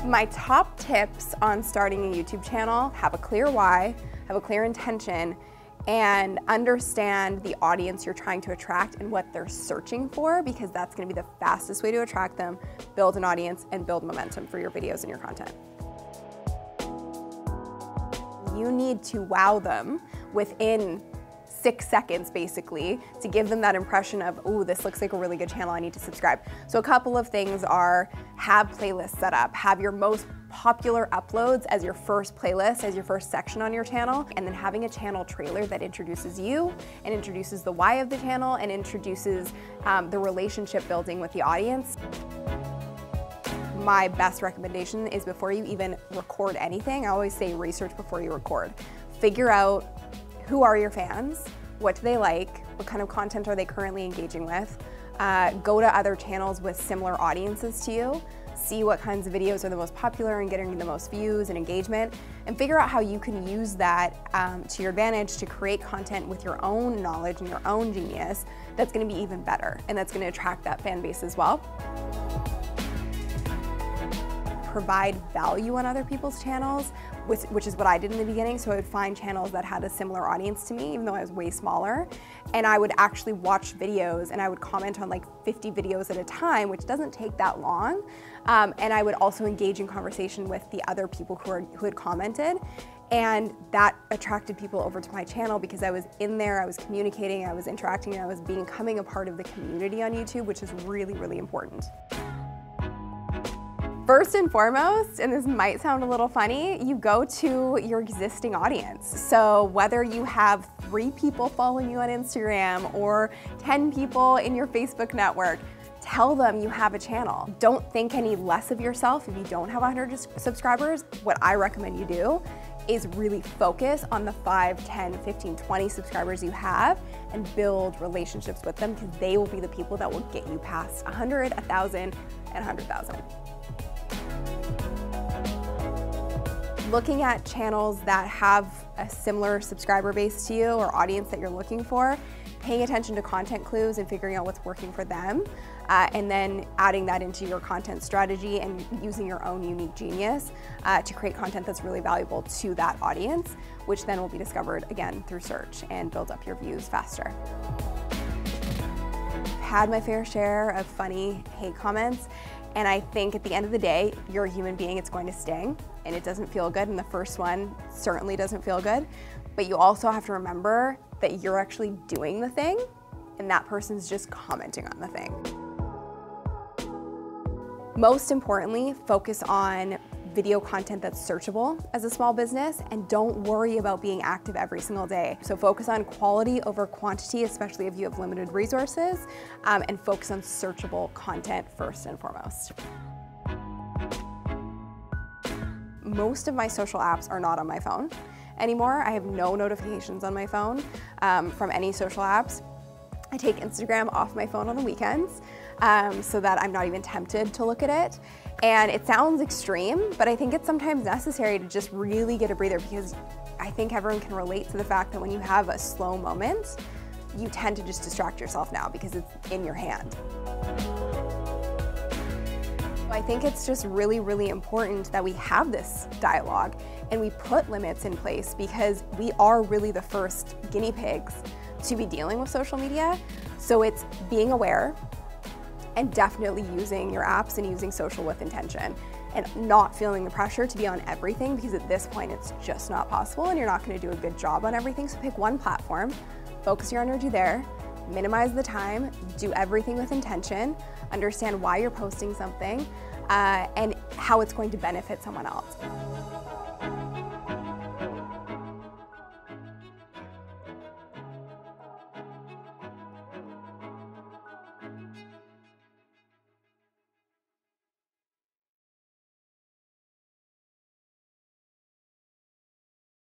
My top tips on starting a YouTube channel: have a clear why, have a clear intention, and understand the audience you're trying to attract and what they're searching for, because that's going to be the fastest way to attract them, build an audience, and build momentum for your videos and your content. You need to wow them within 6 seconds, basically, to give them that impression of, oh, this looks like a really good channel, I need to subscribe. So a couple of things are: have playlists set up, have your most popular uploads as your first playlist, as your first section on your channel, and then having a channel trailer that introduces you and introduces the why of the channel and introduces the relationship building with the audience. My best recommendation is, before you even record anything, I always say research before you record. Figure out who are your fans, what do they like, what kind of content are they currently engaging with. Go to other channels with similar audiences to you, see what kinds of videos are the most popular and getting the most views and engagement, and figure out how you can use that to your advantage to create content with your own knowledge and your own genius that's going to be even better, and that's going to attract that fan base as well. Provide value on other people's channels, which is what I did in the beginning. So I would find channels that had a similar audience to me, even though I was way smaller, and I would actually watch videos and I would comment on like 50 videos at a time, which doesn't take that long. And I would also engage in conversation with the other people who had commented, and that attracted people over to my channel because I was in there, I was communicating, I was interacting, and I was becoming a part of the community on YouTube, which is really, really important. First and foremost, and this might sound a little funny, you go to your existing audience. So whether you have 3 people following you on Instagram or 10 people in your Facebook network, tell them you have a channel. Don't think any less of yourself if you don't have 100 subscribers. What I recommend you do is really focus on the 5, 10, 15, 20 subscribers you have and build relationships with them, because they will be the people that will get you past 100, 1,000, and 100,000. Looking at channels that have a similar subscriber base to you or audience that you're looking for, paying attention to content clues and figuring out what's working for them, and then adding that into your content strategy and using your own unique genius to create content that's really valuable to that audience, which then will be discovered again through search and build up your views faster. Had my fair share of funny hate comments, and I think at the end of the day, you're a human being, it's going to sting, and it doesn't feel good, and the first one certainly doesn't feel good, but you also have to remember that you're actually doing the thing, and that person's just commenting on the thing. Most importantly, focus on video content that's searchable as a small business, and don't worry about being active every single day. So focus on quality over quantity, especially if you have limited resources, and focus on searchable content first and foremost. Most of my social apps are not on my phone anymore. I have no notifications on my phone from any social apps. I take Instagram off my phone on the weekends so that I'm not even tempted to look at it. And it sounds extreme, but I think it's sometimes necessary to just really get a breather, because I think everyone can relate to the fact that when you have a slow moment, you tend to just distract yourself now because it's in your hand. I think it's just really, really important that we have this dialogue and we put limits in place, because we are really the first guinea pigs to be dealing with social media. So it's being aware and definitely using your apps and using social with intention, and not feeling the pressure to be on everything, because at this point it's just not possible and you're not going to do a good job on everything. So pick one platform, focus your energy there, minimize the time, do everything with intention, understand why you're posting something and how it's going to benefit someone else.